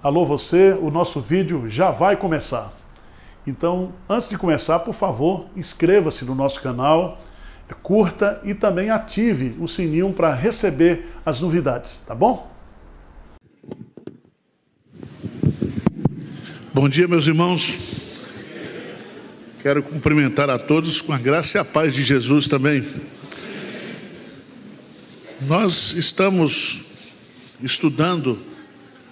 Alô você, o nosso vídeo já vai começar. Então, antes de começar, por favor, inscreva-se no nosso canal, curta e também ative o sininho para receber as novidades, tá bom? Bom dia, meus irmãos. Quero cumprimentar a todos com a graça e a paz de Jesus também. Nós estamos estudando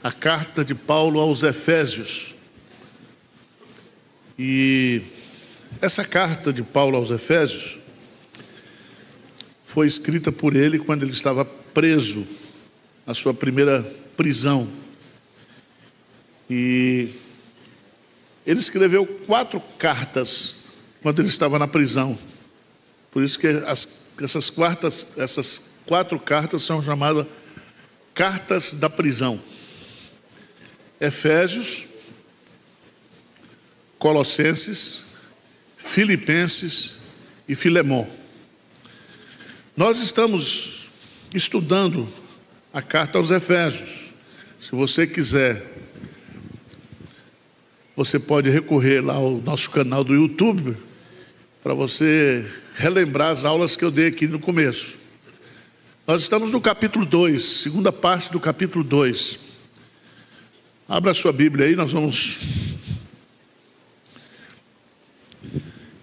a carta de Paulo aos Efésios. E essa carta de Paulo aos Efésios foi escrita por ele quando ele estava preso, na sua primeira prisão. E ele escreveu 4 cartas quando ele estava na prisão. Por isso que essas 4 cartas são chamadas cartas da prisão. Efésios, Colossenses, Filipenses e Filemão. Nós estamos estudando a carta aos Efésios. Se você quiser, você pode recorrer lá ao nosso canal do YouTube para você relembrar as aulas que eu dei aqui no começo. Nós estamos no capítulo 2, segunda parte do capítulo 2. Abra a sua Bíblia aí, nós vamos...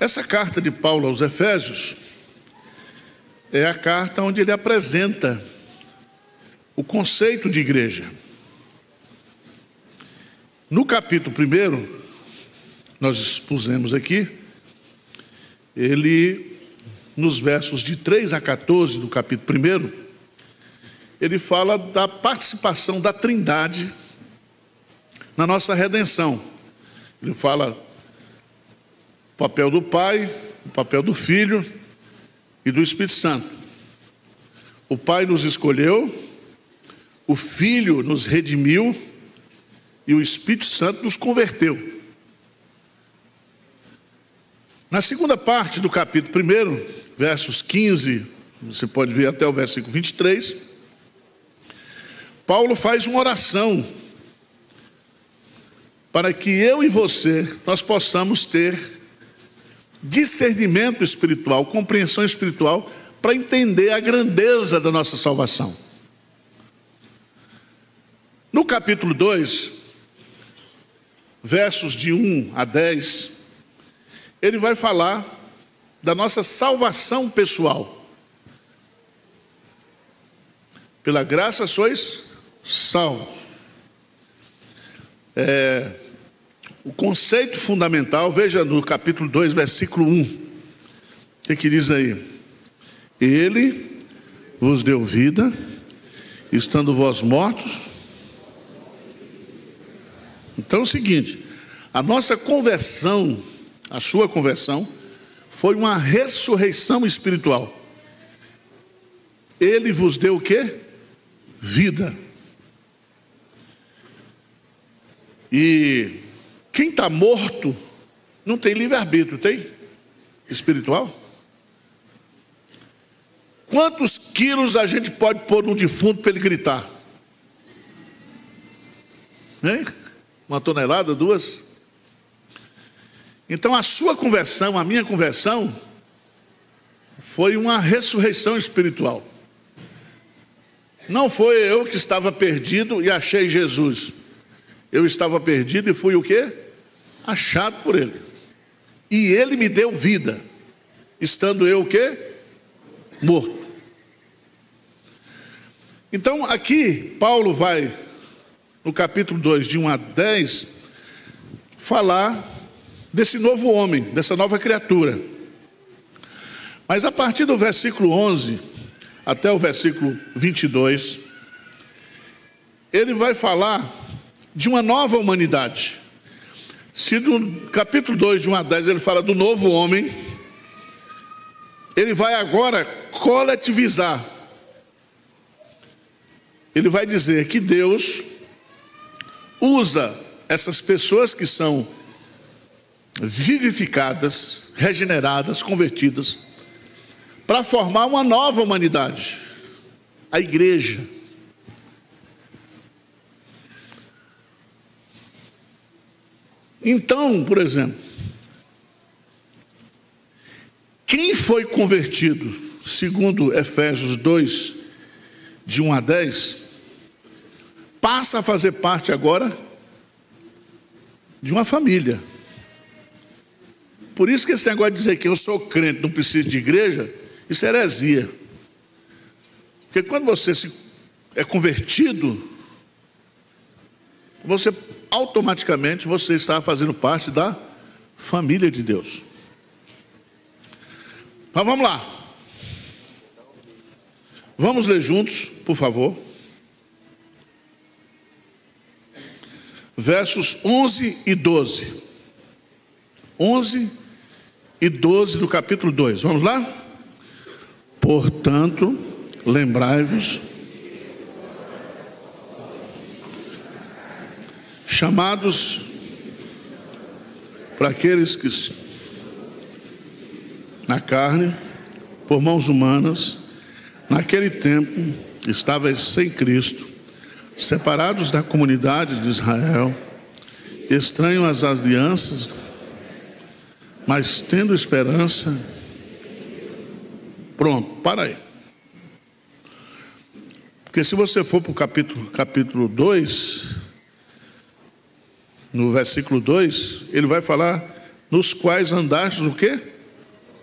Essa carta de Paulo aos Efésios é a carta onde ele apresenta o conceito de igreja. No capítulo 1, nós expusemos aqui, ele, nos versos de 3 a 14 do capítulo 1, ele fala da participação da Trindade na nossa redenção. Ele fala o papel do Pai, o papel do Filho e do Espírito Santo. O Pai nos escolheu, o Filho nos redimiu e o Espírito Santo nos converteu. Na segunda parte do capítulo 1, versos 15, você pode ver até o versículo 23, Paulo faz uma oração para que eu e você, nós possamos ter discernimento espiritual, compreensão espiritual, para entender a grandeza da nossa salvação. No capítulo 2, versos de 1 a 10, ele vai falar da nossa salvação pessoal. Pela graça sois salvos. O conceito fundamental, veja no capítulo 2, versículo 1. O que diz aí? Ele vos deu vida, estando vós mortos. Então é o seguinte, a nossa conversão, a sua conversão, foi uma ressurreição espiritual. Ele vos deu o quê? Vida. E quem está morto não tem livre-arbítrio, tem? Espiritual? Quantos quilos a gente pode pôr num defunto para ele gritar? Hein? 1 tonelada, 2? Então a sua conversão, a minha conversão, foi uma ressurreição espiritual. Não foi eu que estava perdido e achei Jesus. Eu estava perdido e fui o quê? Achado por ele. E ele me deu vida, estando eu o quê? Morto. Então aqui, Paulo vai, no capítulo 2, de 1 a 10, falar desse novo homem, dessa nova criatura. Mas a partir do versículo 11 até o versículo 22, ele vai falar de uma nova humanidade. Se no capítulo 2, de 1 a 10, ele fala do novo homem, ele vai agora coletivizar. Ele vai dizer que Deus usa essas pessoas que são vivificadas, regeneradas, convertidas, para formar uma nova humanidade, a igreja. Então, por exemplo, quem foi convertido, segundo Efésios 2, de 1 a 10, passa a fazer parte agora de uma família. Por isso que esse negócio de dizer que eu sou crente, não preciso de igreja, isso é heresia. Porque quando você é convertido, você automaticamente você está fazendo parte da família de Deus. Mas vamos lá. Vamos ler juntos, por favor. Versos 11 e 12. 11 e 12 do capítulo 2. Vamos lá? Portanto, lembrai-vos, chamados para aqueles que na carne, por mãos humanas, naquele tempo estavais sem Cristo, separados da comunidade de Israel, estranhos às alianças, mas tendo esperança. Pronto, para aí. Porque se você for para o capítulo 2, no versículo 2, ele vai falar nos quais andastes o quê?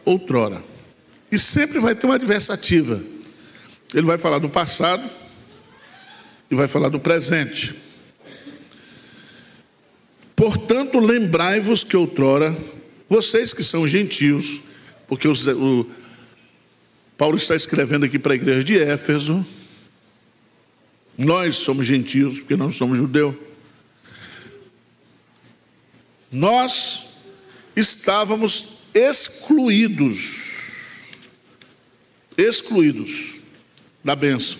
Outrora. E sempre vai ter uma adversativa. Ele vai falar do passado e vai falar do presente. Portanto, lembrai-vos que outrora, vocês que são gentios, porque Paulo está escrevendo aqui para a igreja de Éfeso, nós somos gentios, porque não somos judeus. Nós estávamos excluídos da bênção.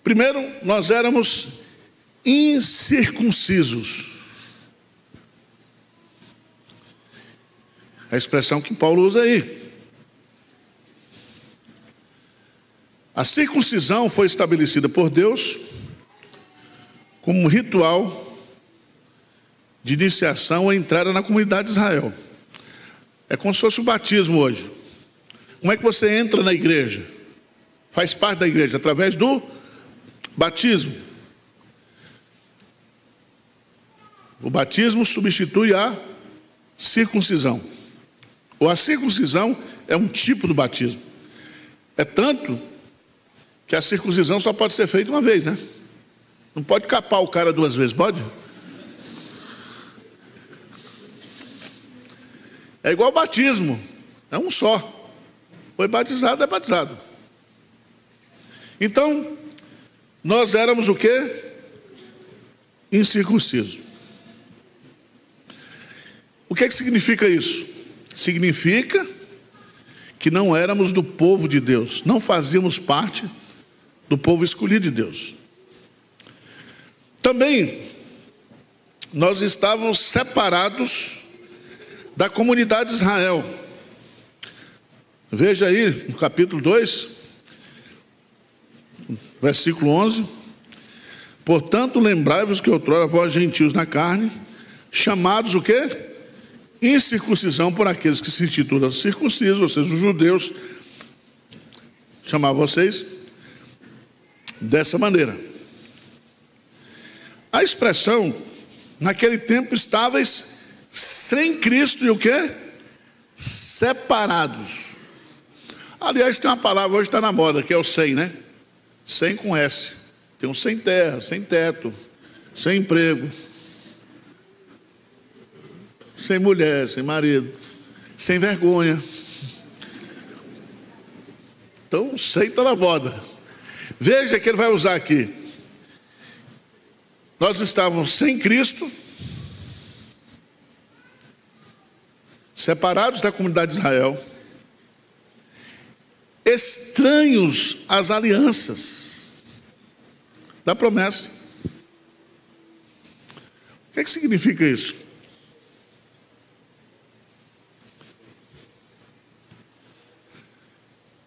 Primeiro, nós éramos incircuncisos. A expressão que Paulo usa aí. A circuncisão foi estabelecida por Deus como um ritual de iniciação à entrada na comunidade de Israel. É como se fosse o batismo hoje. Como é que você entra na igreja? Faz parte da igreja através do batismo. O batismo substitui a circuncisão. Ou a circuncisão é um tipo do batismo. É tanto que a circuncisão só pode ser feita uma vez, né? Não pode capar o cara duas vezes, pode? É igual o batismo, é um só. Foi batizado, é batizado. Então, nós éramos o quê? Incircuncisos. O que significa isso? Significa que não éramos do povo de Deus, não fazíamos parte do povo escolhido de Deus. Também, nós estávamos separados da comunidade de Israel. Veja aí, no capítulo 2, versículo 11. Portanto, lembrai-vos que outrora vós gentios na carne, chamados o quê? Incircuncisão por aqueles que se intitulam circuncisos, ou seja, os judeus, chamavam vocês dessa maneira. A expressão, naquele tempo estavais sem Cristo e o quê? Separados. Aliás, tem uma palavra, hoje está na moda, que é o sem, né? Sem com S. Tem um sem terra, sem teto, sem emprego, sem mulher, sem marido, sem vergonha. Então, o sem está na moda. Veja que ele vai usar aqui. Nós estávamos sem Cristo, separados da comunidade de Israel, estranhos às alianças da promessa. O que significa isso?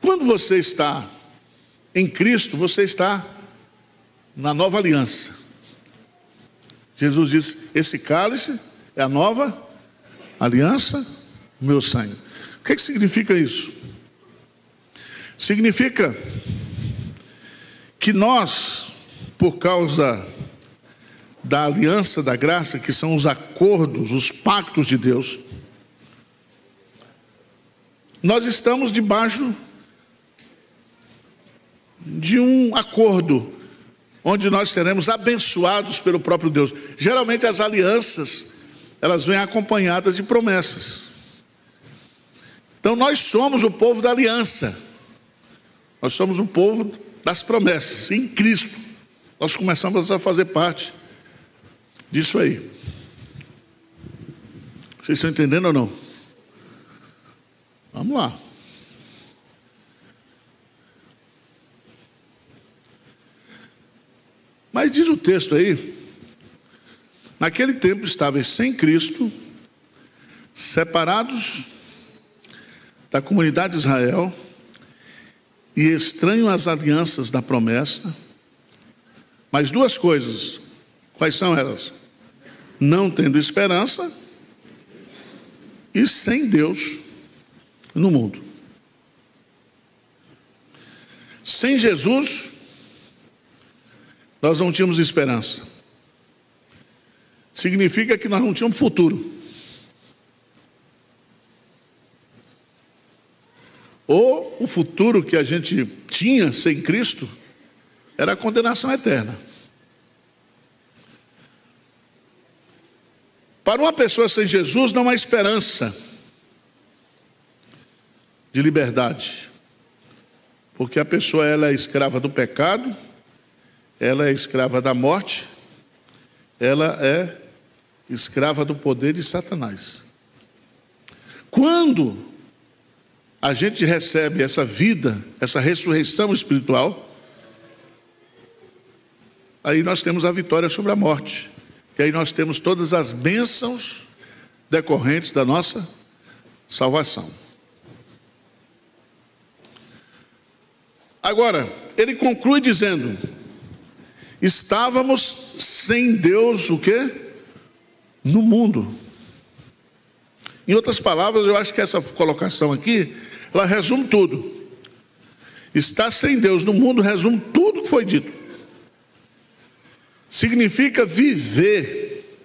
Quando você está em Cristo, você está na nova aliança. Jesus disse: esse cálice é a nova aliança, meu sangue. O que significa isso? Significa que nós, por causa da aliança da graça, que são os acordos, os pactos de Deus, nós estamos debaixo de um acordo, onde nós seremos abençoados pelo próprio Deus. Geralmente as alianças, elas vêm acompanhadas de promessas. Então nós somos o povo da aliança. Nós somos o povo das promessas. Em Cristo, nós começamos a fazer parte disso aí. Vocês estão entendendo ou não? Vamos lá. Mas diz o texto aí: naquele tempo estavam sem Cristo, separados da comunidade de Israel e estranhos às alianças da promessa. Mas duas coisas, quais são elas? Não tendo esperança e sem Deus no mundo. Sem Jesus, nós não tínhamos esperança. Significa que nós não tínhamos futuro. Ou o futuro que a gente tinha sem Cristo era a condenação eterna. Para uma pessoa sem Jesus não há esperança de liberdade, porque a pessoa, ela é escrava do pecado, ela é escrava da morte, ela é escrava do poder de Satanás. Quando a gente recebe essa vida, essa ressurreição espiritual, aí nós temos a vitória sobre a morte. E aí nós temos todas as bênçãos decorrentes da nossa salvação. Agora, ele conclui dizendo: estávamos sem Deus, o quê? No mundo. Em outras palavras, eu acho que essa colocação aqui, ela resume tudo. Estar sem Deus no mundo resume tudo que foi dito. Significa viver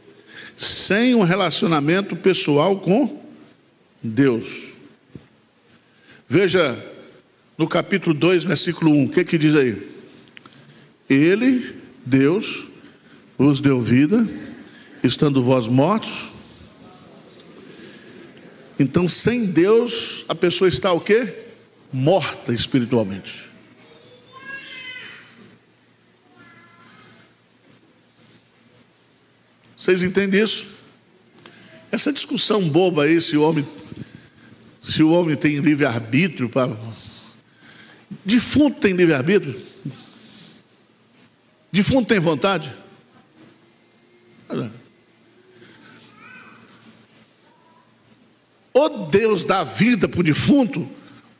sem um relacionamento pessoal com Deus. Veja no capítulo 2, versículo 1, o que diz aí? Ele, Deus, vos deu vida, estando vós mortos. Então, sem Deus, a pessoa está o quê? Morta espiritualmente. Vocês entendem isso? Essa discussão boba aí, se o homem tem livre-arbítrio para... Defunto tem livre-arbítrio? Defunto tem vontade? Ou Deus dá vida para o defunto,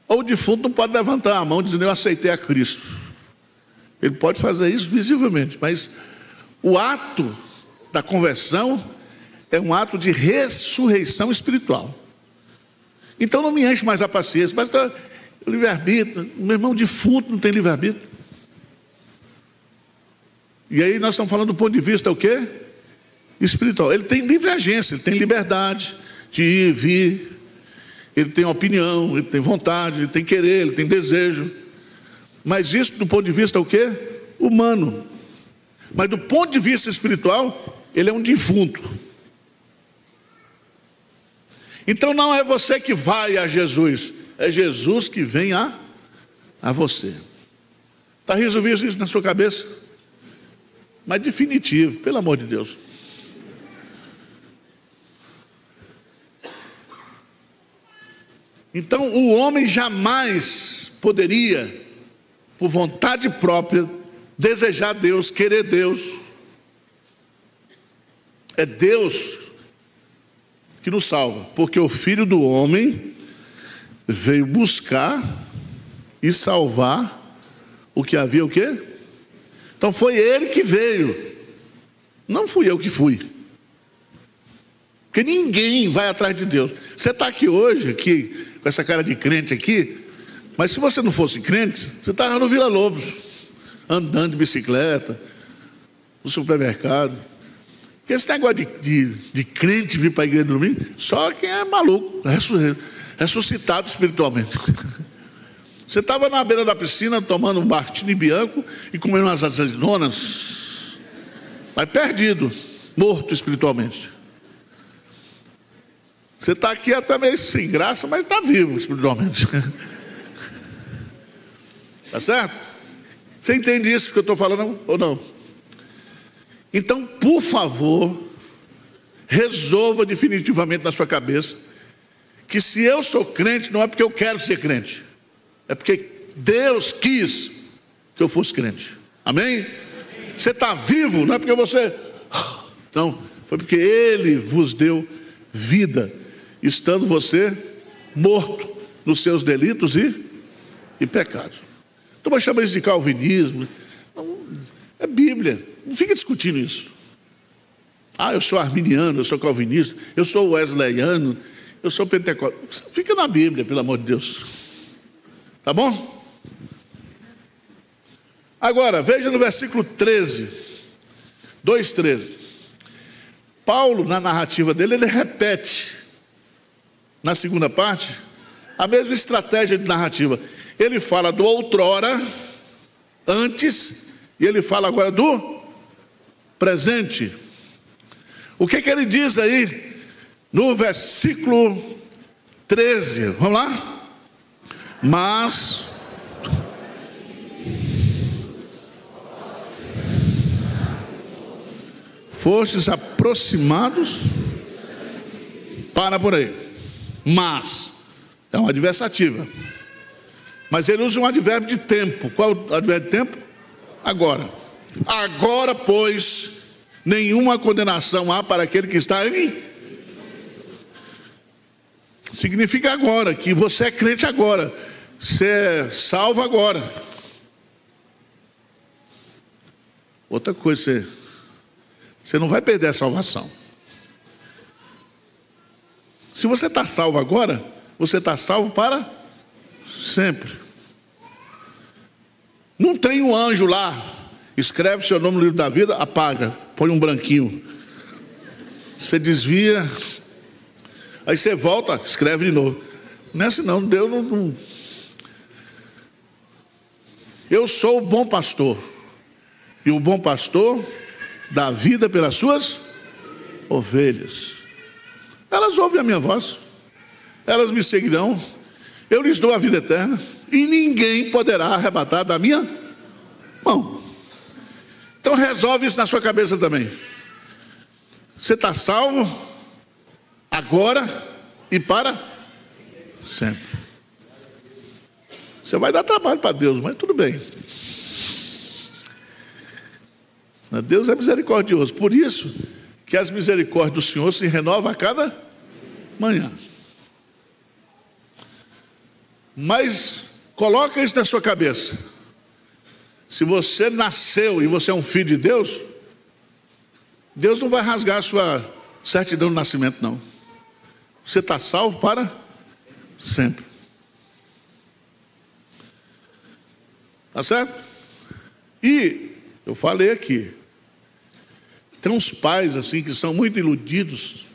ou o defunto não pode levantar a mão dizendo: eu aceitei a Cristo. Ele pode fazer isso visivelmente, mas o ato da conversão é um ato de ressurreição espiritual. Então não me enche mais a paciência. Mas o livre-arbítrio, meu irmão, defunto não tem livre-arbítrio. E aí nós estamos falando do ponto de vista o quê? Espiritual. Ele tem livre agência, ele tem liberdade de ir, vir, ele tem opinião, ele tem vontade, ele tem querer, ele tem desejo. Mas isso do ponto de vista o quê? Humano. Mas do ponto de vista espiritual, ele é um defunto. Então não é você que vai a Jesus, é Jesus que vem a você. Está resolvido isso na sua cabeça? Mas definitivo, pelo amor de Deus. Então o homem jamais poderia, por vontade própria, desejar Deus, querer Deus. É Deus que nos salva, porque o Filho do Homem veio buscar e salvar o que havia o quê? Então foi Ele que veio, Não fui eu que fui. Porque ninguém vai atrás de Deus. Você está aqui hoje, aqui, com essa cara de crente aqui, mas se você não fosse crente, você estava no Vila Lobos, andando de bicicleta, no supermercado. Porque esse negócio de crente vir para a igreja do domingo, só quem é maluco, ressuscitado espiritualmente. Você estava na beira da piscina, tomando um martini bianco e comendo umas azeitonas, mas perdido, morto espiritualmente. Você está aqui até meio sem graça, mas está vivo espiritualmente. Tá certo? Você entende isso que eu estou falando ou não? Então, por favor, resolva definitivamente na sua cabeça que se eu sou crente, não é porque eu quero ser crente, é porque Deus quis que eu fosse crente. Amém? Você está vivo, não é porque você... Não, foi porque Ele vos deu vida, estando você morto nos seus delitos e pecados. Então, eu chamo isso de calvinismo. Não, é Bíblia. Não fica discutindo isso. Eu sou arminiano, eu sou calvinista, eu sou wesleyano, eu sou pentecostal. Fica na Bíblia, pelo amor de Deus. Tá bom? Agora, veja no versículo 13, 2:13. Paulo, na narrativa dele, ele repete, na segunda parte, a mesma estratégia de narrativa. Ele fala do outrora, antes, e ele fala agora do presente. O que ele diz aí no versículo 13? Vamos lá? Mas fostes aproximados, para por aí. Mas é uma adversativa. Mas ele usa um advérbio de tempo. Qual é o advérbio de tempo? Agora. Agora, pois, nenhuma condenação há para aquele que está em... Significa agora, que você é crente agora. Você é salvo agora. Outra coisa, você não vai perder a salvação. Se você está salvo agora, você está salvo para sempre. Não tem um anjo lá, escreve seu nome no livro da vida, apaga, põe um branquinho. Você desvia, aí você volta, escreve de novo. Não é assim não, Deus não... Eu sou o bom pastor, e o bom pastor dá vida pelas suas ovelhas. Elas ouvem a minha voz, elas me seguirão, eu lhes dou a vida eterna, e ninguém poderá arrebatar da minha mão. Então resolve isso na sua cabeça também. Você está salvo agora e para sempre. Você vai dar trabalho para Deus, mas tudo bem. Deus é misericordioso. Por isso que as misericórdias do Senhor se renovam a cada manhã. Mas coloca isso na sua cabeça. Se você nasceu e você é um filho de Deus, Deus não vai rasgar a sua certidão de nascimento, não. Você está salvo para sempre. Tá certo? E eu falei aqui, tem uns pais assim que são muito iludidos.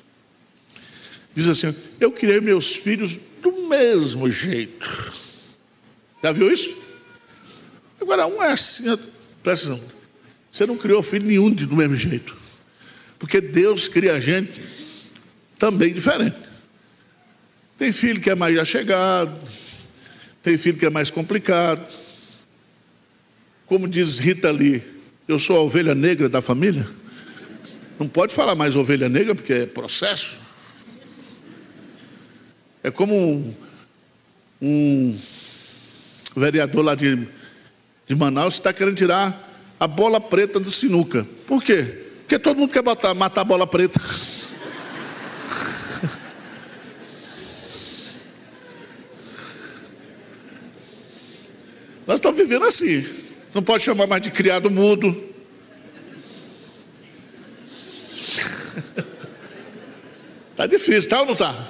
Diz assim: eu criei meus filhos do mesmo jeito. Já viu isso? Agora um é assim, presta atenção. Você não criou filho nenhum do mesmo jeito, porque Deus cria a gente também diferente. Tem filho que é mais achegado, tem filho que é mais complicado. Como diz Rita Lee, eu sou a ovelha negra da família. Não pode falar mais ovelha negra, porque é processo. É como um vereador lá de Manaus está querendo tirar a bola preta do sinuca. Por quê? Porque todo mundo quer matar a bola preta. Nós estamos vivendo assim. Não pode chamar mais de criado mudo. Tá difícil, tá ou não tá?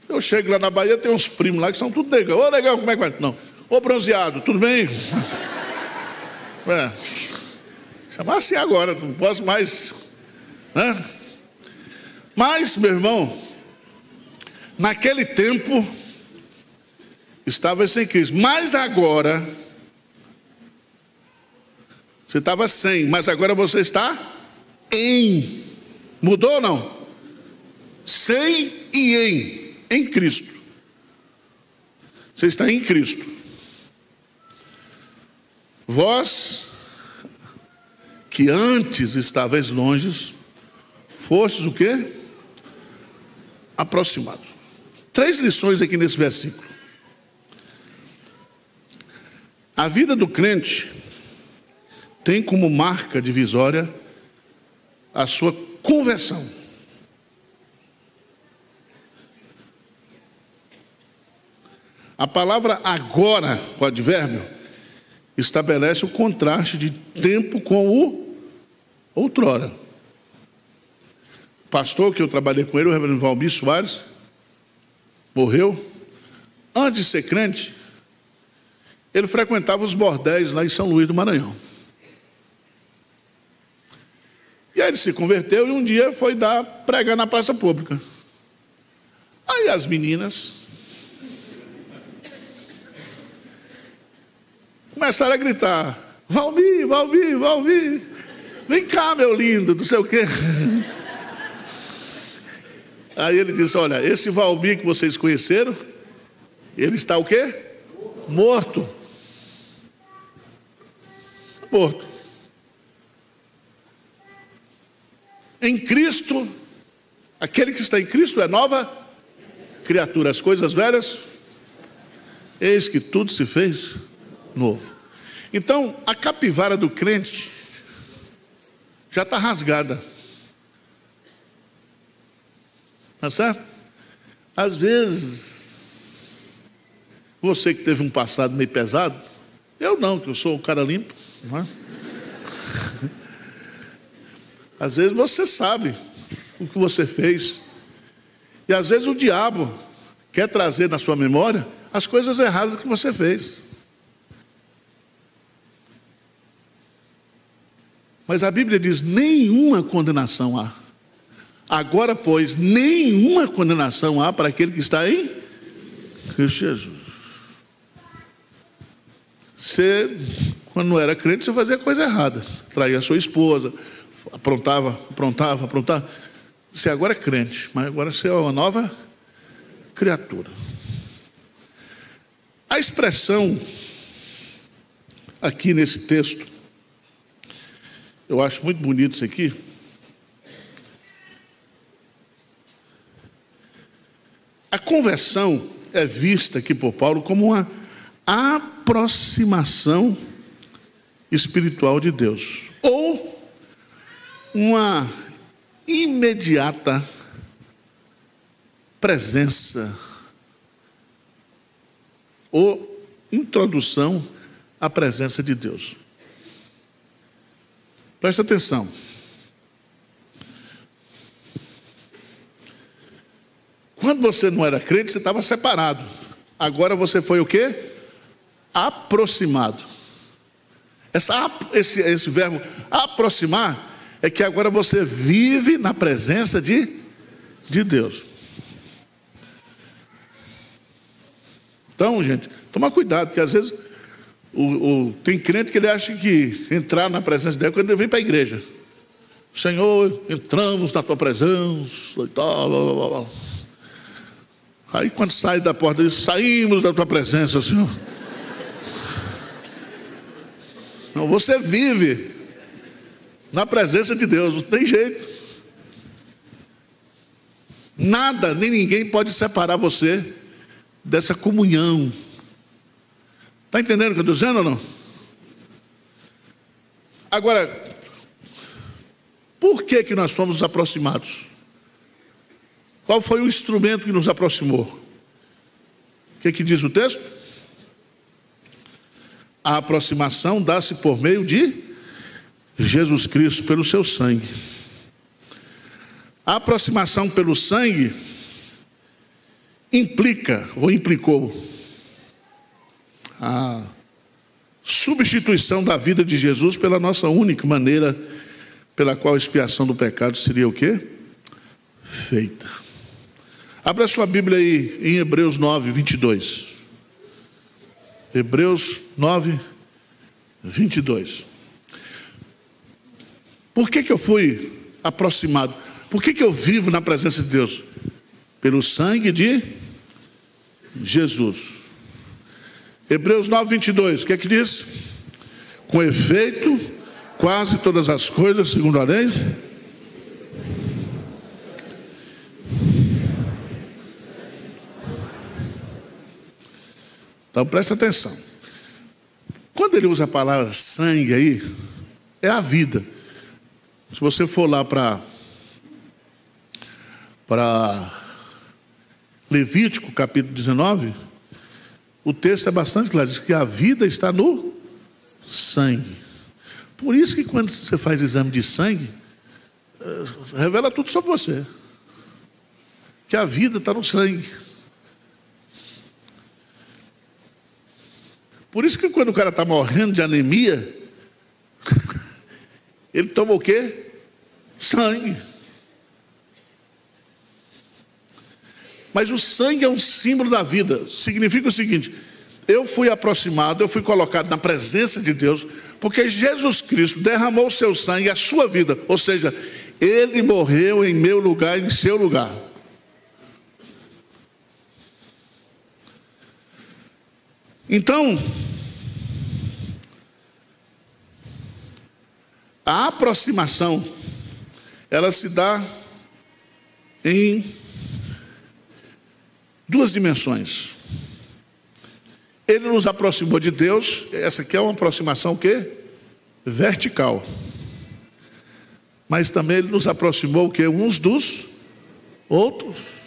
Eu chego lá na Bahia, tem uns primos lá que são tudo negão. Ô, negão, como é que vai? Não. Ô, bronzeado, tudo bem? Chamar assim agora, não posso mais, né? Mas, meu irmão, naquele tempo estava sem Cristo. Mas agora, você estava sem, mas agora você está em. Mudou ou não? Sem e em Cristo. Você está em Cristo. Vós, que antes estavais longe, fostes o quê? Aproximados. 3 lições aqui nesse versículo. A vida do crente tem como marca divisória a sua conversão. A palavra agora, o advérbio, estabelece o contraste de tempo com o outrora. O pastor que eu trabalhei com ele, o reverendo Valmir Soares, morreu. Antes de ser crente, ele frequentava os bordéis lá em São Luís do Maranhão. E aí ele se converteu e um dia foi pregar na praça pública. Aí as meninas começaram a gritar: Valmir, Valmir, Valmir, vem cá, meu lindo, não sei o quê. Aí ele disse: olha, esse Valmir que vocês conheceram, ele está o quê? Morto. Morto. Em Cristo, aquele que está em Cristo é nova criatura. As coisas velhas, eis que tudo se fez novo. Então, a capivara do crente já está rasgada. Tá certo? Às vezes, você que teve um passado meio pesado, eu não, que eu sou um cara limpo, não é? Às vezes você sabe o que você fez. E às vezes o diabo quer trazer na sua memória as coisas erradas que você fez. Mas a Bíblia diz: nenhuma condenação há. Agora, pois, nenhuma condenação há para aquele que está em Cristo Jesus. Você, quando era crente, você fazia coisa errada. Traía a sua esposa, aprontava. Você agora é crente, mas agora você é uma nova criatura. A expressão aqui nesse texto, eu acho muito bonito isso aqui. A conversão é vista aqui por Paulo como uma aproximação espiritual de Deus, ou uma imediata presença ou introdução à presença de Deus. Presta atenção. Quando você não era crente, você estava separado. Agora você foi o quê? Aproximado. Esse verbo aproximar é que agora você vive na presença de Deus. Então, gente, toma cuidado, porque às vezes tem crente que ele acha que entrar na presença de Deus é quando ele vem para a igreja. Senhor, entramos na tua presença e tal, blá, blá, blá. Aí quando sai da porta, diz: saímos da tua presença, Senhor. Não, você vive na presença de Deus, não tem jeito. Nada, nem ninguém pode separar você dessa comunhão. Está entendendo o que eu estou dizendo ou não? Agora, por que nós fomos aproximados? Qual foi o instrumento que nos aproximou? O que diz o texto? A aproximação dá-se por meio de Jesus Cristo pelo seu sangue. A aproximação pelo sangue implica ou implicou a substituição da vida de Jesus pela nossa única maneira pela qual a expiação do pecado seria o quê? Feita. Abra sua Bíblia aí em Hebreus 9, 22. Hebreus 9, 22. Por que eu fui aproximado? Por que eu vivo na presença de Deus? Pelo sangue de Jesus. Hebreus 9, 22, o que é que diz? Com efeito, quase todas as coisas, segundo a lei, então presta atenção. Quando ele usa a palavra sangue aí, é a vida. Se você for lá para Levítico, capítulo 19, o texto é bastante claro, diz que a vida está no sangue. Por isso que quando você faz exame de sangue, revela tudo sobre você. Que a vida está no sangue. Por isso que quando o cara está morrendo de anemia, ele toma o quê? Sangue. Mas o sangue é um símbolo da vida. Significa o seguinte: eu fui aproximado, eu fui colocado na presença de Deus, porque Jesus Cristo derramou o seu sangue, a sua vida. Ou seja, Ele morreu em meu lugar, em seu lugar. Então, a aproximação, ela se dá em duas dimensões. Ele nos aproximou de Deus. Essa aqui é uma aproximação o quê? Vertical. Mas também Ele nos aproximou o quê? Uns dos outros.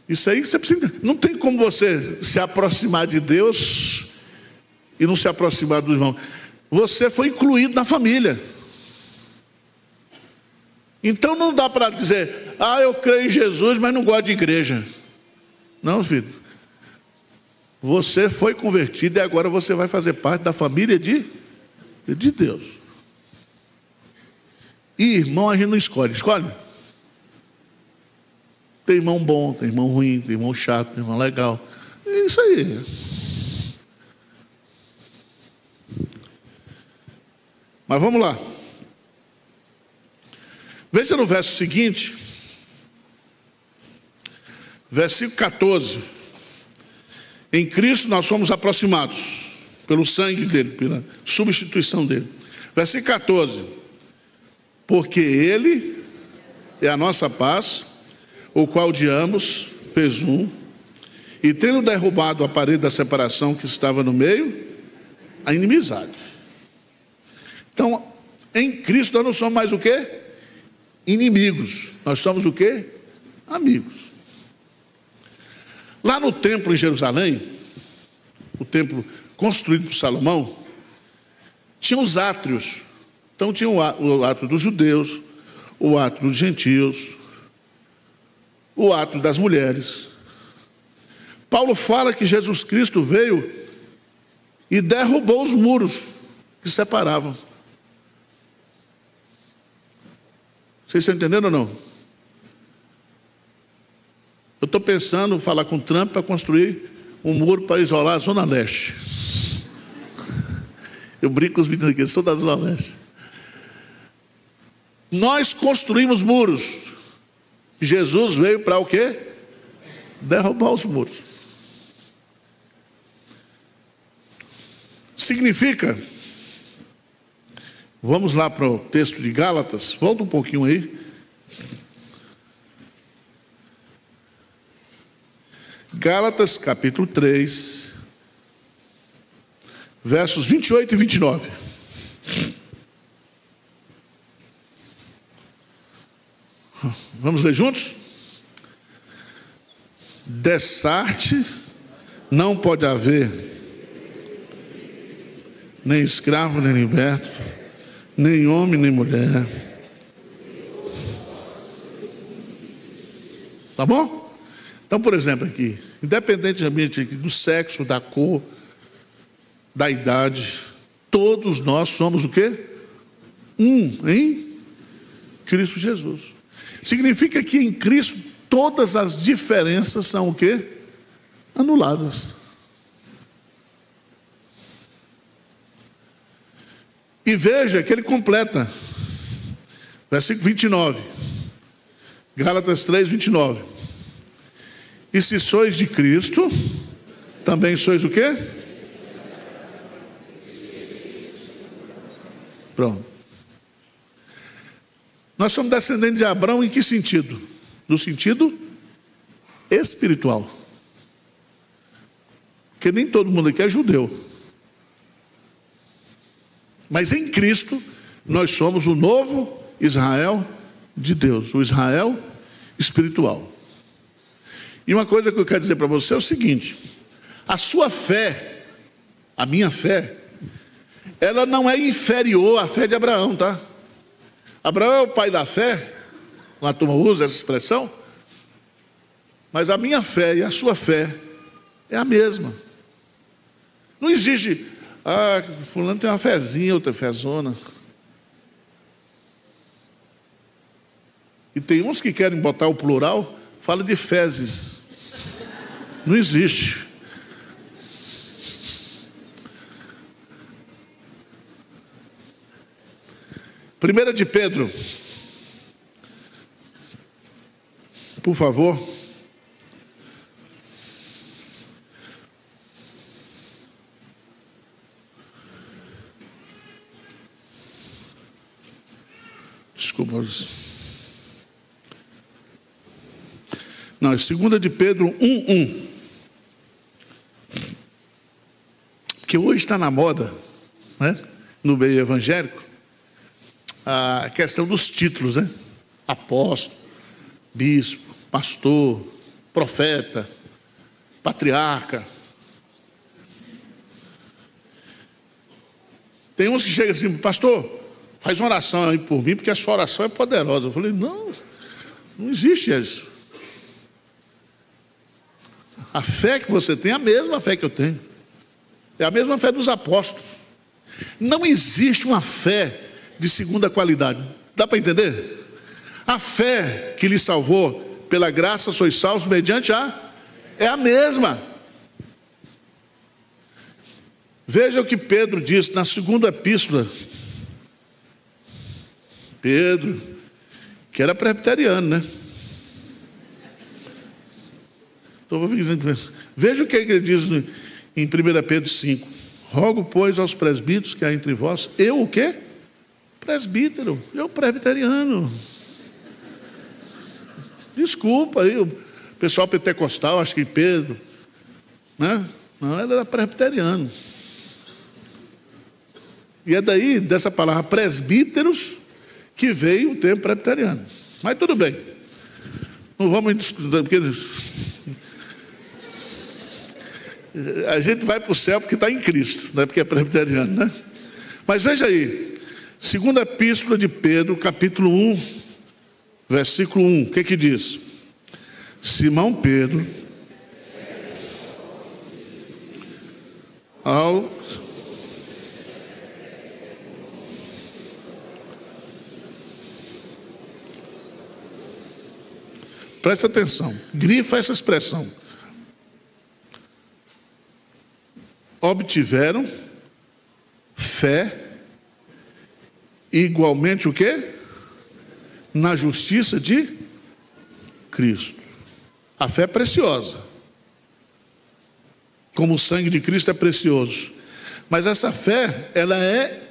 Isso aí você precisa entender. Não tem como você se aproximar de Deus e não se aproximar do irmão. Você foi incluído na família. Então não dá para dizer, eu creio em Jesus, mas não gosto de igreja. Não, filho. Você foi convertido e agora você vai fazer parte da família de Deus. E irmão a gente não escolhe. Escolhe? Tem irmão bom, tem irmão ruim, tem irmão chato, tem irmão legal. É isso aí. Mas vamos lá. Veja no verso seguinte, versículo 14. Em Cristo nós somos aproximados pelo sangue dele, pela substituição dele. Versículo 14. Porque Ele é a nossa paz, o qual de ambos fez um, e tendo derrubado a parede da separação que estava no meio, a inimizade. Então, em Cristo nós não somos mais o quê? Inimigos. Nós somos o quê? Amigos. Lá no templo em Jerusalém, o templo construído por Salomão, tinha os átrios. Então tinha o átrio dos judeus, o átrio dos gentios, o átrio das mulheres. Paulo fala que Jesus Cristo veio e derrubou os muros que separavam. Vocês estão entendendo ou não? Eu estou pensando em falar com o Trump para construir um muro para isolar a Zona Leste. Eu brinco com os meninos aqui, eu sou da Zona Leste. Nós construímos muros. Jesus veio para o quê? Derrubar os muros. Significa, vamos lá para o texto de Gálatas, volta um pouquinho aí. Gálatas capítulo 3, versos 28 e 29. Vamos ler juntos? Dessarte Não pode haver nem escravo, nem liberto, nem homem, nem mulher. Tá bom? Então, por exemplo, aqui, independentemente do sexo, da cor, da idade, todos nós somos o quê? Um em Cristo Jesus. Significa que em Cristo todas as diferenças são o quê? Anuladas. E veja que ele completa, versículo 29, Gálatas 3, 29. E se sois de Cristo, também sois o quê? Pronto. Nós somos descendentes de Abraão em que sentido? No sentido espiritual. Porque nem todo mundo aqui é judeu. Mas em Cristo, nós somos o novo Israel de Deus, o Israel espiritual. E uma coisa que eu quero dizer para você é o seguinte: a sua fé, a minha fé, ela não é inferior à fé de Abraão, tá? Abraão é o pai da fé, a turma usa essa expressão, mas a minha fé e a sua fé é a mesma. Não existe, fulano tem uma fezinha, outra fezona. E tem uns que querem botar o plural, fala de fezes. Não existe. Primeira de Pedro, por favor. Desculpa. Não, é 2 de Pedro 1:1. Que hoje está na moda, né? No meio evangélico, a questão dos títulos, né? Apóstolo, bispo, pastor, profeta, patriarca. Tem uns que chegam assim: pastor, faz uma oração aí por mim, porque a sua oração é poderosa. Eu falei: não existe isso. A fé que você tem é a mesma fé que eu tenho. É a mesma fé dos apóstolos. Não existe uma fé de segunda qualidade. Dá para entender? A fé que lhe salvou, pela graça sois salvos mediante é a mesma. Veja o que Pedro diz na segunda epístola. Pedro, que era presbiteriano, né? Veja o que ele diz em 1 Pedro 5. Rogo, pois, aos presbíteros que há entre vós, eu o quê? Presbítero, eu presbiteriano. Desculpa aí, o pessoal pentecostal, acho que Pedro, né? Não, ele era presbiteriano. E é daí, dessa palavra presbíteros, que veio o termo presbiteriano. Mas tudo bem. Não vamos discutir, porque a gente vai para o céu porque está em Cristo, não é porque é presbiteriano, né? Mas veja aí, segunda epístola de Pedro, capítulo 1, versículo 1, o que diz? Simão Pedro, presta atenção, grifa essa expressão. Obtiveram fé igualmente o quê? Na justiça de Cristo. A fé é preciosa. Como o sangue de Cristo é precioso. Mas essa fé, ela é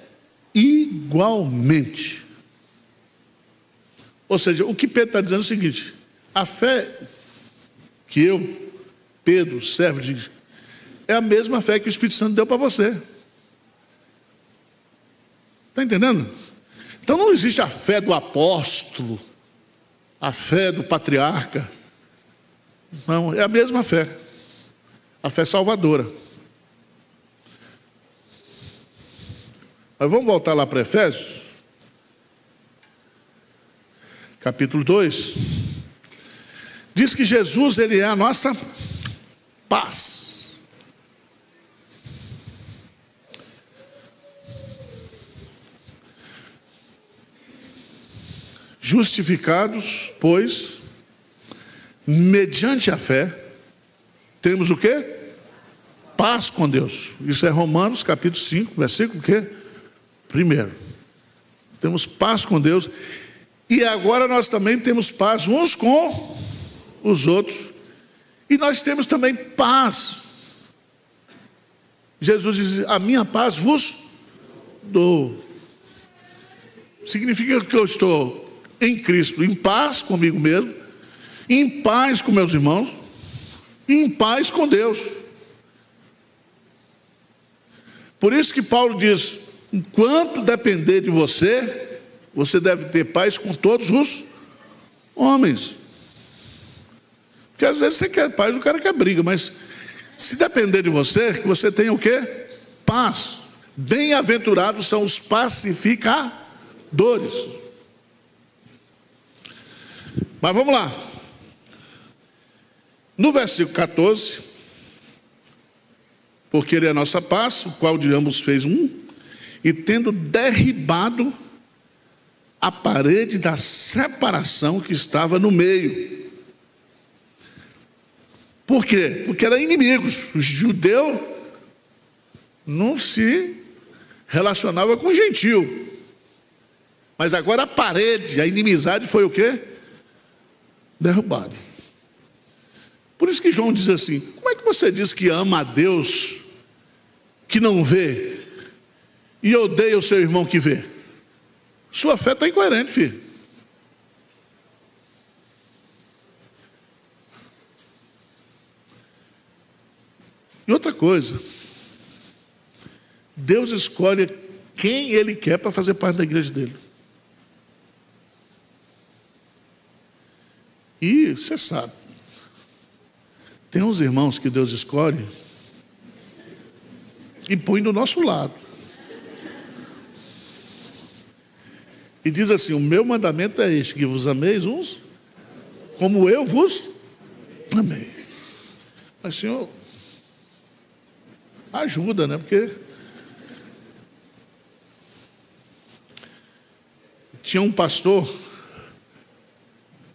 igualmente. Ou seja, o que Pedro está dizendo é o seguinte: a fé que eu, Pedro, servo de, é a mesma fé que o Espírito Santo deu para você. Está entendendo? Então não existe a fé do apóstolo, a fé do patriarca. Não, é a mesma fé. a fé salvadora. Mas vamos voltar lá para Efésios, capítulo 2. Diz que Jesus, ele é a nossa paz. Justificados, pois, mediante a fé, temos o quê? Paz com Deus. Isso é Romanos capítulo 5, versículo o quê? 1. Temos paz com Deus. E agora nós também temos paz uns com os outros. E nós temos também paz. Jesus diz: a minha paz vos dou. Significa que eu estou em Cristo, em paz comigo mesmo, em paz com meus irmãos, e em paz com Deus. Por isso que Paulo diz: enquanto depender de você, você deve ter paz com todos os homens. Porque às vezes você quer paz, o cara quer briga, mas se depender de você, que você tenha o quê? Paz. Bem-aventurados são os pacificadores. Mas vamos lá. No versículo 14, porque ele é a nossa paz, o qual de ambos fez um, e tendo derribado a parede da separação que estava no meio. Por quê? Porque eram inimigos. O judeu não se relacionava com o gentio. Mas agora a parede, a inimizade foi o quê? Derrubada. Por isso que João diz assim: como é que você diz que ama a Deus que não vê e odeia o seu irmão que vê? Sua fé está incoerente, filho. E outra coisa, Deus escolhe quem Ele quer para fazer parte da igreja dele. E você sabe, tem uns irmãos que Deus escolhe e põe do nosso lado. E diz assim: o meu mandamento é este, que vos ameis uns como eu vos amei. Mas, Senhor, ajuda, né? Porque tinha um pastor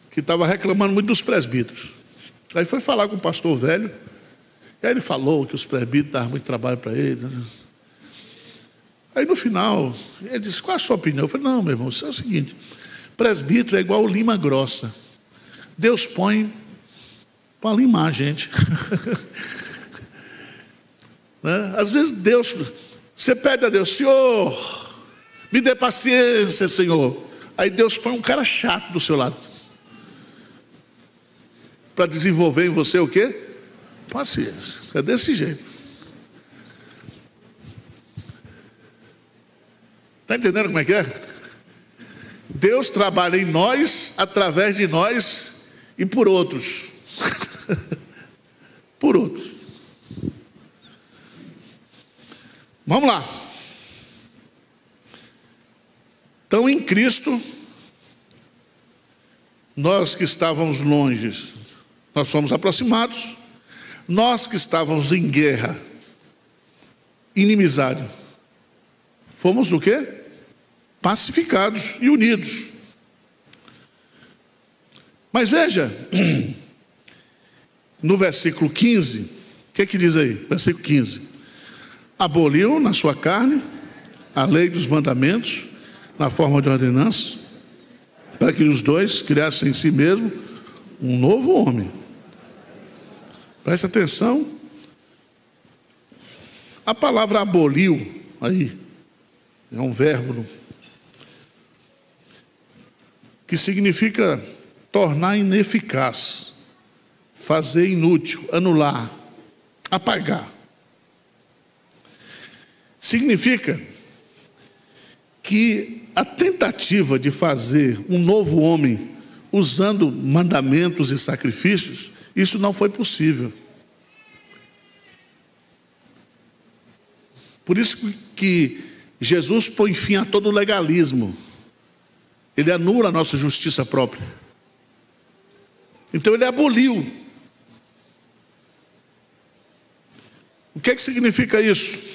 que estava reclamando muito dos presbíteros. Aí foi falar com o pastor velho, e aí ele falou que os presbíteros davam muito trabalho para ele, né? Aí no final, ele disse: qual é a sua opinião? Eu falei: não, meu irmão, isso é o seguinte, presbítero é igual lima grossa. Deus põe para limar a gente. Né? Às vezes Deus, você pede a Deus: Senhor, me dê paciência, Senhor. Aí Deus põe um cara chato do seu lado, para desenvolver em você o quê? Paciência. É desse jeito. Está entendendo como é que é? Deus trabalha em nós, através de nós e por outros. Por outros. Vamos lá. Então, em Cristo, nós que estávamos longe, nós fomos aproximados. Nós que estávamos em guerra, inimizade, fomos o quê? Pacificados e unidos. Mas veja, no versículo 15, o que diz aí? Versículo 15: aboliu na sua carne a lei dos mandamentos, na forma de ordenanças, para que os dois criassem em si mesmo um novo homem. Preste atenção. A palavra aboliu, aí, é um verbo que significa tornar ineficaz, fazer inútil, anular, apagar. Significa que a tentativa de fazer um novo homem usando mandamentos e sacrifícios, isso não foi possível. Por isso que Jesus põe fim a todo o legalismo. Ele anula a nossa justiça própria. Então ele aboliu. O que significa isso?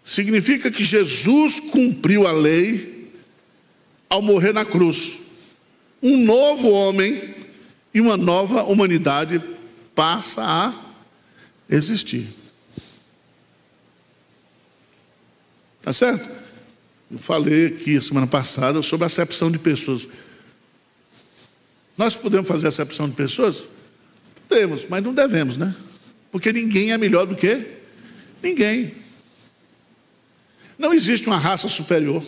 Significa que Jesus cumpriu a lei ao morrer na cruz. Um novo homem e uma nova humanidade passa a existir. Tá certo? Eu falei aqui semana passada sobre a acepção de pessoas. Nós podemos fazer acepção de pessoas? Podemos, mas não devemos, né? Porque ninguém é melhor do que ninguém. Não existe uma raça superior.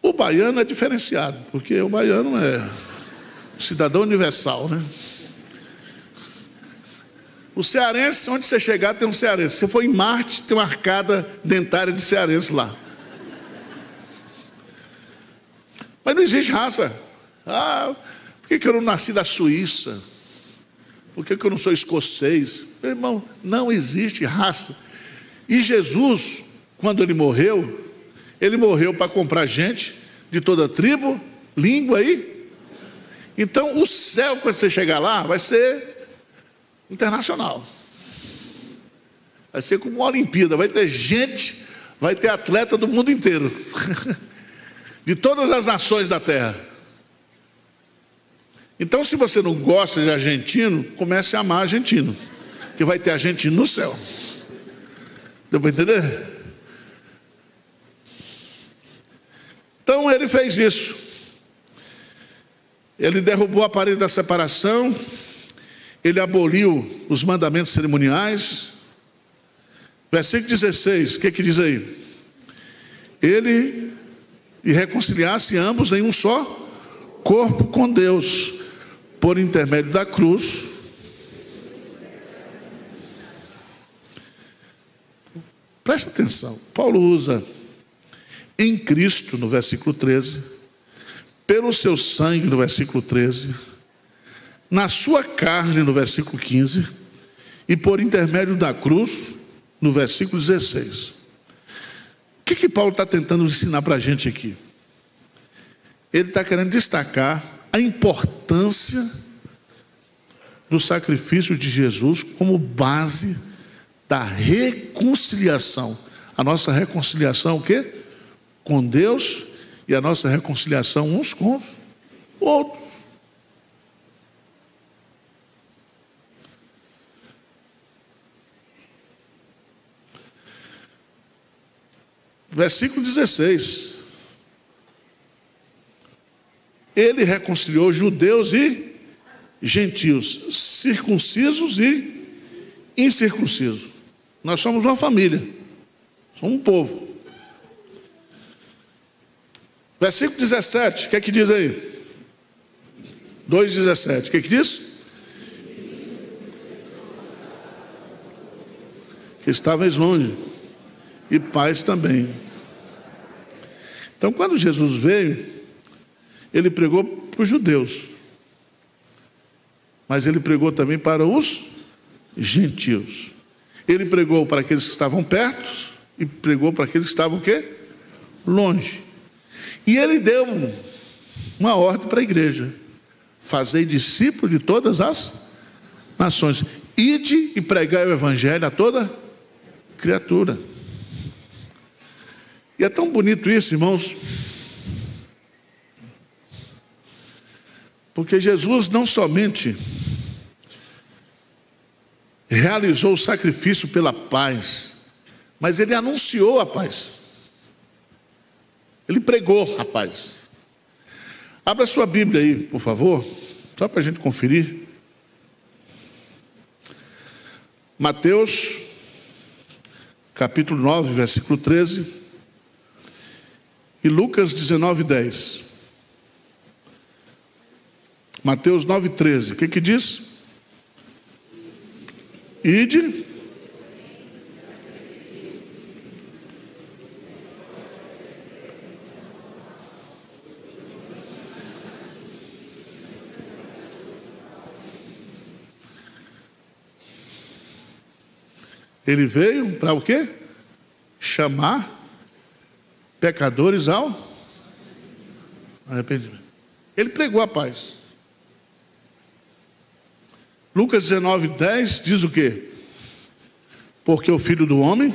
O baiano é diferenciado, porque o baiano é cidadão universal, né? O cearense, onde você chegar tem um cearense. Se você for em Marte, tem uma arcada dentária de cearense lá. Mas não existe raça. Por que eu não nasci da Suíça? Por que eu não sou escocês? Meu irmão, não existe raça. E Jesus, quando ele morreu para comprar gente de toda tribo, língua aí. Então o céu, quando você chegar lá, vai ser internacional. Vai ser como uma Olimpíada, vai ter gente, vai ter atleta do mundo inteiro. De todas as nações da terra. Então, se você não gosta de argentino, comece a amar argentino, que vai ter argentino no céu. Deu para entender? Então ele fez isso. Ele derrubou a parede da separação. Ele aboliu os mandamentos cerimoniais. Versículo 16, o que diz aí? Ele e reconciliasse ambos em um só corpo com Deus, por intermédio da cruz. Presta atenção, Paulo usa em Cristo no versículo 13, pelo seu sangue no versículo 13, na sua carne no versículo 15 e por intermédio da cruz no versículo 16. O que Paulo está tentando ensinar para a gente aqui? Ele está querendo destacar a importância do sacrifício de Jesus como base da reconciliação. A nossa reconciliação o quê? Com Deus, e a nossa reconciliação uns com os outros. Versículo 16. Ele reconciliou judeus e gentios, circuncisos e incircuncisos. Nós somos uma família, somos um povo. Versículo 17, o que é que diz aí? 2,17, o que é que diz? Que estavais longe, e paz também. Então, quando Jesus veio, ele pregou para os judeus, mas ele pregou também para os gentios. Ele pregou para aqueles que estavam perto e pregou para aqueles que estavam o quê? Longe. E ele deu uma ordem para a igreja: fazei discípulos de todas as nações, ide e pregai o evangelho a toda criatura. E é tão bonito isso, irmãos, porque Jesus não somente realizou o sacrifício pela paz, mas ele anunciou a paz. Ele pregou a paz. Abra sua Bíblia aí, por favor, só para a gente conferir. Mateus, capítulo 9, versículo 13. E Lucas 19:10. Mateus 9:13. O que diz? Ide. Ele veio para o quê? Chamar pecadores ao arrependimento. Ele pregou a paz. Lucas 19:10 diz o quê? Porque o Filho do Homem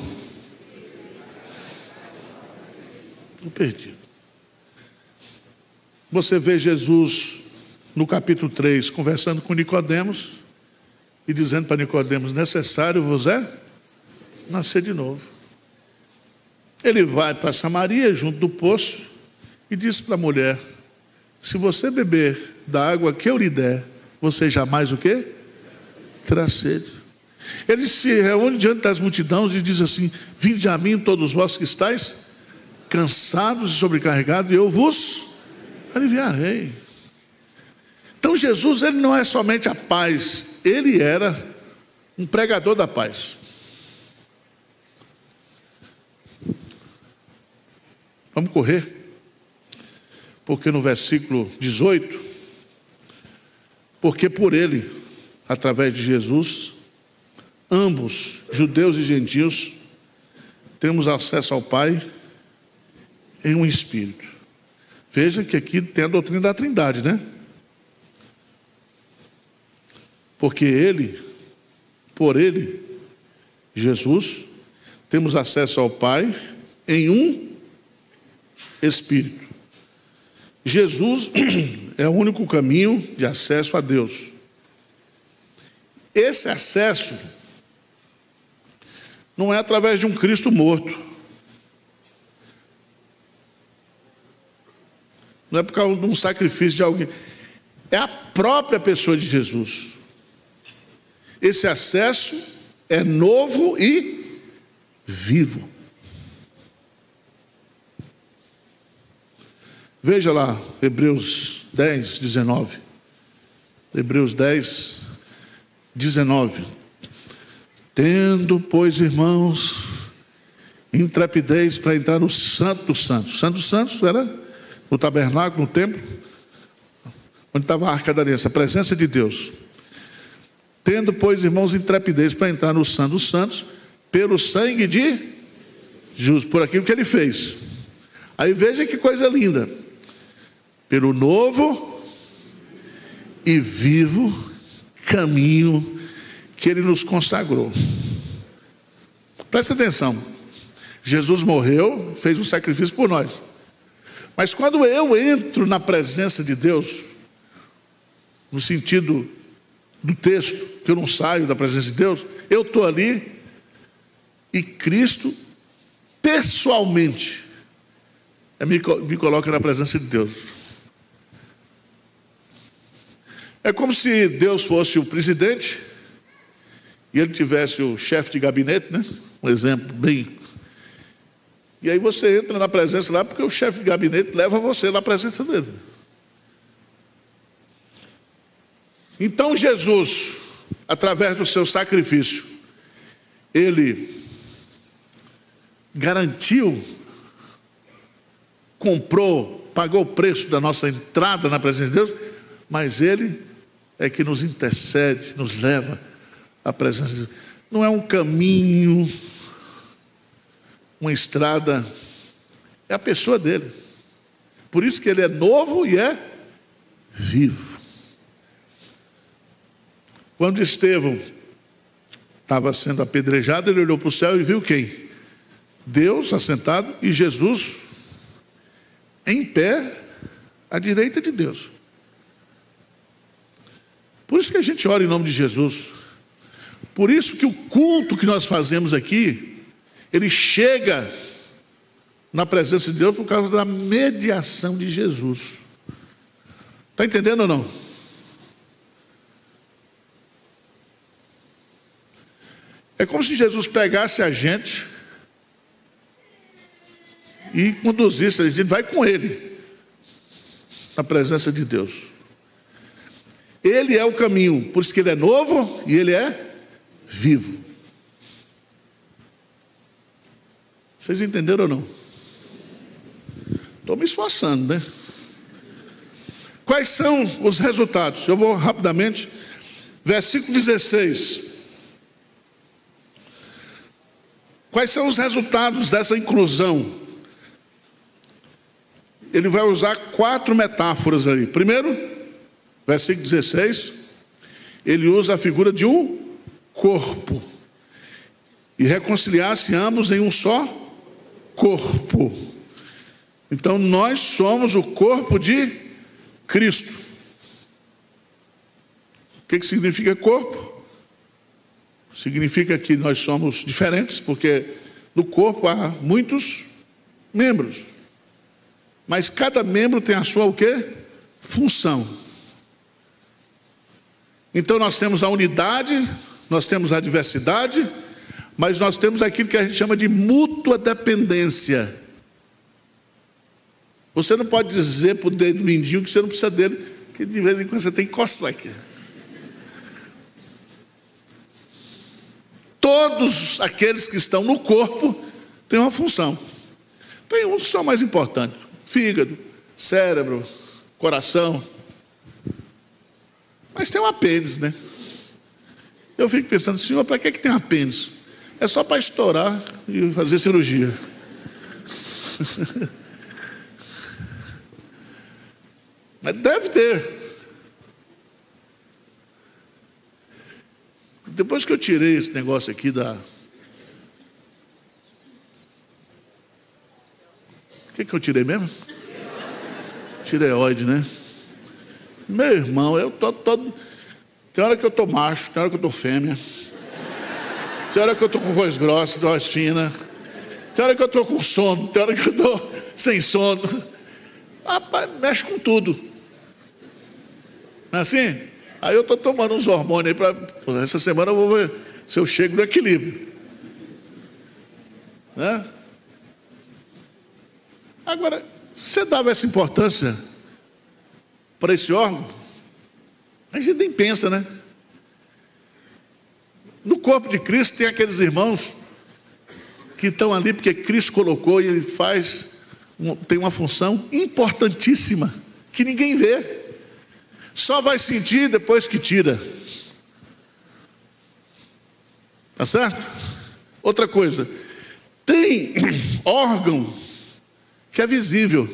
o perdido. Você vê Jesus no capítulo 3 conversando com Nicodemos e dizendo para Nicodemos: necessário vos é nascer de novo. Ele vai para Samaria, junto do poço, e diz para a mulher: se você beber da água que eu lhe der, você jamais o quê? Terá sede. Ele se reúne diante das multidões e diz assim: vinde a mim todos vós que estáis cansados e sobrecarregados, e eu vos aliviarei. Então Jesus, ele não é somente a paz, ele era um pregador da paz. Vamos correr, porque no versículo 18, porque por ele, através de Jesus, ambos, judeus e gentios, temos acesso ao Pai em um Espírito. Veja que aqui tem a doutrina da Trindade, né? Porque ele, por ele, Jesus, temos acesso ao Pai em um Espírito. Jesus é o único caminho de acesso a Deus. Esse acesso não é através de um Cristo morto. Não é por causa de um sacrifício de alguém. É a própria pessoa de Jesus. Esse acesso é novo e vivo. Veja lá, Hebreus 10, 19. Hebreus 10, 19. Tendo, pois, irmãos, intrepidez para entrar no Santo dos Santos. Santo dos Santos era no tabernáculo, no templo, onde estava a Arca da Aliança, a presença de Deus. Tendo, pois, irmãos, intrepidez para entrar no Santo dos Santos, pelo sangue de Jesus, por aquilo que ele fez. Aí veja que coisa linda. Pelo novo e vivo caminho que ele nos consagrou. Presta atenção. Jesus morreu, fez um sacrifício por nós. Mas quando eu entro na presença de Deus, no sentido do texto, que eu não saio da presença de Deus, eu estou ali e Cristo pessoalmente me coloca na presença de Deus. É como se Deus fosse o presidente e ele tivesse o chefe de gabinete, né? Um exemplo bem. E aí você entra na presença lá porque o chefe de gabinete leva você na presença dele. Então Jesus, através do seu sacrifício, ele garantiu, comprou, pagou o preço da nossa entrada na presença de Deus, mas ele é que nos intercede, nos leva à presença de Deus. Não é um caminho, uma estrada, é a pessoa dele. Por isso que ele é novo e é vivo. Quando Estevão estava sendo apedrejado, ele olhou para o céu e viu quem? Deus assentado e Jesus em pé à direita de Deus. Por isso que a gente ora em nome de Jesus. Por isso que o culto que nós fazemos aqui, ele chega na presença de Deus por causa da mediação de Jesus. Está entendendo ou não? É como se Jesus pegasse a gente e conduzisse, a gente vai com ele na presença de Deus. Ele é o caminho, por isso que ele é novo e ele é vivo. Vocês entenderam ou não? Estou me esforçando, né? Quais são os resultados? Eu vou rapidamente. Versículo 16. Quais são os resultados dessa inclusão? Ele vai usar 4 metáforas aí. Primeiro, versículo 16, ele usa a figura de um corpo. E reconciliar-se ambos em um só corpo. Então nós somos o corpo de Cristo. O que significa corpo? Significa que nós somos diferentes, porque no corpo há muitos membros. Mas cada membro tem a sua o quê? Função. Então nós temos a unidade, nós temos a diversidade, mas nós temos aquilo que a gente chama de mútua dependência. Você não pode dizer para o dedo mindinho que você não precisa dele, que de vez em quando você tem que coçar aqui. Todos aqueles que estão no corpo têm uma função. Tem uma função mais importante: fígado, cérebro, coração. Mas tem um apêndice, né? Eu fico pensando, Senhor, para que tem apêndice? É só para estourar e fazer cirurgia. Mas deve ter. Depois que eu tirei esse negócio aqui da... O que eu tirei mesmo? Tireoide, né? Meu irmão, eu tô todo... Tem hora que eu tô macho, tem hora que eu tô fêmea. Tem hora que eu tô com voz grossa, voz fina. Tem hora que eu tô com sono, tem hora que eu tô sem sono. Rapaz, mexe com tudo. Não é assim? Aí eu estou tomando uns hormônios aí para... Essa semana eu vou ver se eu chego no equilíbrio. Né? Agora, você dava essa importância para esse órgão? A gente nem pensa, né? No corpo de Cristo tem aqueles irmãos que estão ali porque Cristo colocou e ele faz... Tem uma função importantíssima que ninguém vê. Só vai sentir depois que tira. Tá certo? Outra coisa, tem órgão que é visível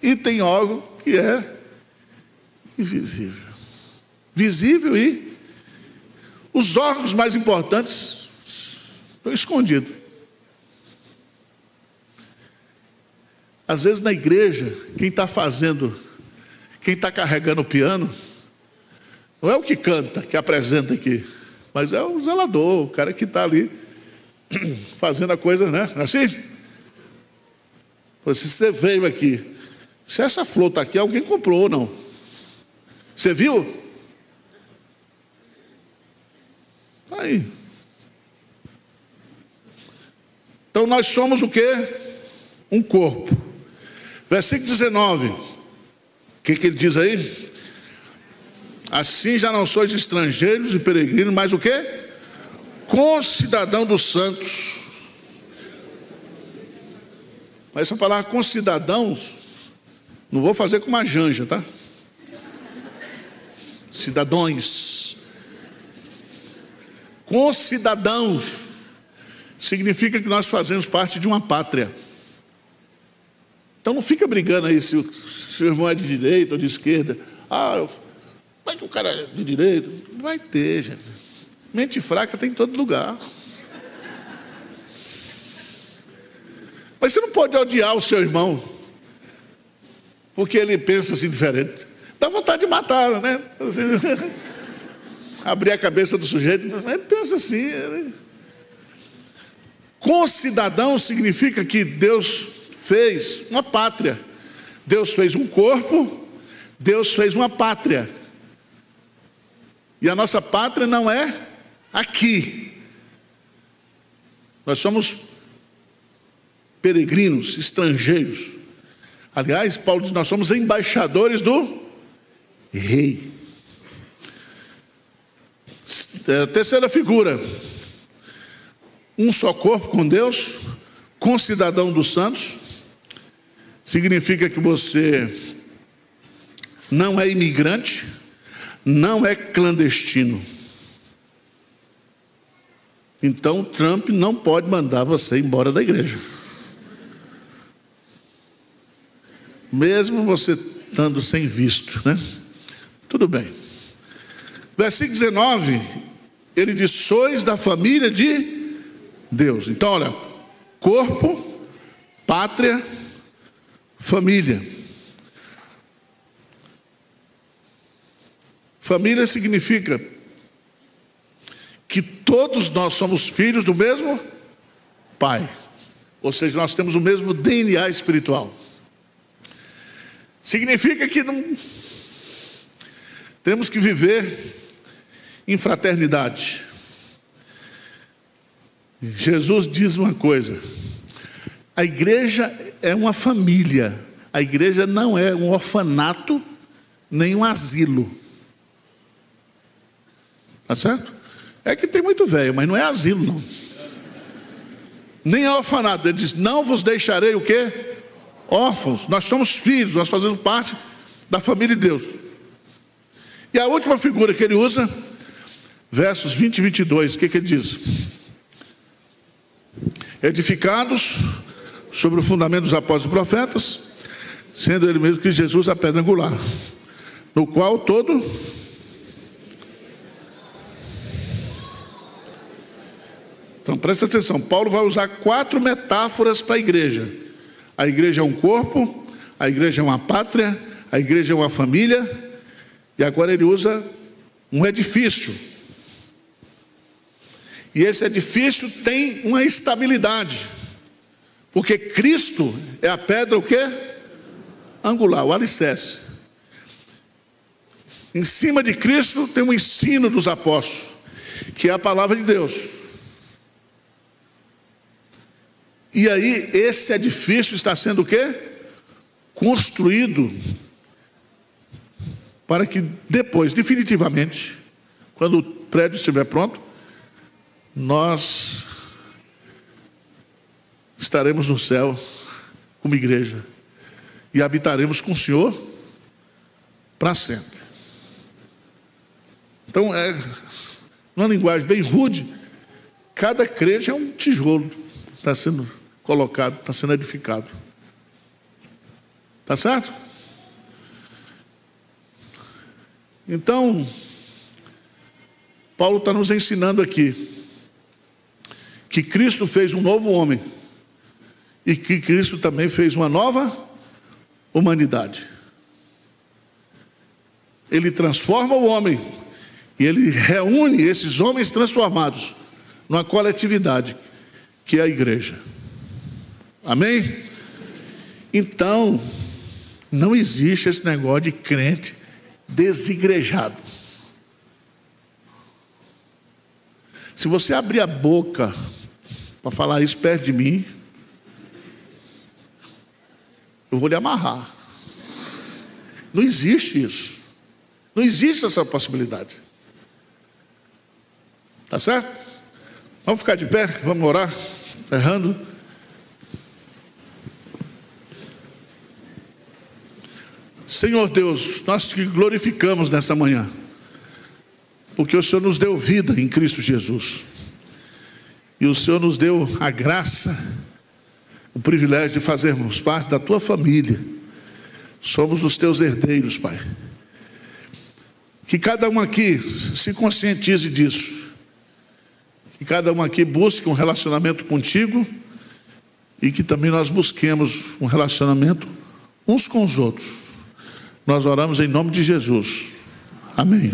e tem órgão que é invisível. Visível e os órgãos mais importantes estão escondidos. Às vezes na igreja, quem está fazendo... Quem está carregando o piano não é o que canta, que apresenta aqui, mas é o zelador, o cara que está ali fazendo a coisa, né? Assim? Se você veio aqui, se essa flor está aqui, alguém comprou ou não? Você viu? Aí. Então nós somos o quê? Um corpo. Versículo 19. O que ele diz aí? Assim já não sois estrangeiros e peregrinos, mas o quê? Concidadão dos santos. Mas essa palavra concidadãos, não vou fazer com uma janja, tá? Cidadãos. Concidadãos significa que nós fazemos parte de uma pátria. Então não fica brigando aí se o seu irmão é de direita ou de esquerda. Como é que o cara é de direita? Vai ter, gente. Mente fraca tem em todo lugar. Mas você não pode odiar o seu irmão porque ele pensa assim diferente. Dá vontade de matar, né? Abrir a cabeça do sujeito. Ele pensa assim. Concidadão significa que Deus fez uma pátria. Deus fez um corpo, Deus fez uma pátria. E a nossa pátria não é aqui. Nós somos peregrinos, estrangeiros. Aliás, Paulo diz, nós somos embaixadores do rei. Terceira figura. Um só corpo com Deus, concidadão dos santos. Significa que você não é imigrante, não é clandestino. Então Trump não pode mandar você embora da igreja. Mesmo você estando sem visto, né? Tudo bem. Versículo 19, ele diz: sois da família de Deus. Então, olha, corpo, pátria, família. Família significa que todos nós somos filhos do mesmo Pai. Ou seja, nós temos o mesmo DNA espiritual. Significa que não temos que viver em fraternidade. Jesus diz uma coisa: a igreja é uma família. A igreja não é um orfanato, nem um asilo. Tá certo? É que tem muito velho, mas não é asilo, não. Nem é orfanato. Ele diz: não vos deixarei o quê? Órfãos. Nós somos filhos, nós fazemos parte da família de Deus. E a última figura que ele usa, versos 20 e 22, o que ele diz? Edificados sobre o fundamento dos apóstolos e profetas, sendo ele mesmo que Jesus a pedra angular, no qual todo... Então presta atenção, Paulo vai usar 4 metáforas para a igreja. A igreja é um corpo, a igreja é uma pátria, a igreja é uma família, e agora ele usa um edifício. E esse edifício tem uma estabilidade, porque Cristo é a pedra o quê? Angular, o alicerce. Em cima de Cristo tem um ensino dos apóstolos, que é a palavra de Deus. E aí esse edifício está sendo o quê? Construído para que depois, definitivamente, quando o prédio estiver pronto, nós estaremos no céu como igreja e habitaremos com o Senhor para sempre. Então, numa linguagem bem rude, cada crente é um tijolo, está sendo colocado, está sendo edificado. Está certo? Então, Paulo está nos ensinando aqui que Cristo fez um novo homem e que Cristo também fez uma nova humanidade. Ele transforma o homem e ele reúne esses homens transformados numa coletividade que é a igreja. Amém? Então, não existe esse negócio de crente desigrejado. Se você abrir a boca para falar isso perto de mim, eu vou lhe amarrar. Não existe isso. Não existe essa possibilidade. Tá certo? Vamos ficar de pé, vamos orar, errando. Senhor Deus, nós te glorificamos nesta manhã, porque o Senhor nos deu vida em Cristo Jesus, e o Senhor nos deu a graça, o privilégio de fazermos parte da tua família. Somos os teus herdeiros, Pai. Que cada um aqui se conscientize disso, que cada um aqui busque um relacionamento contigo, e que também nós busquemos um relacionamento uns com os outros. Nós oramos em nome de Jesus. Amém.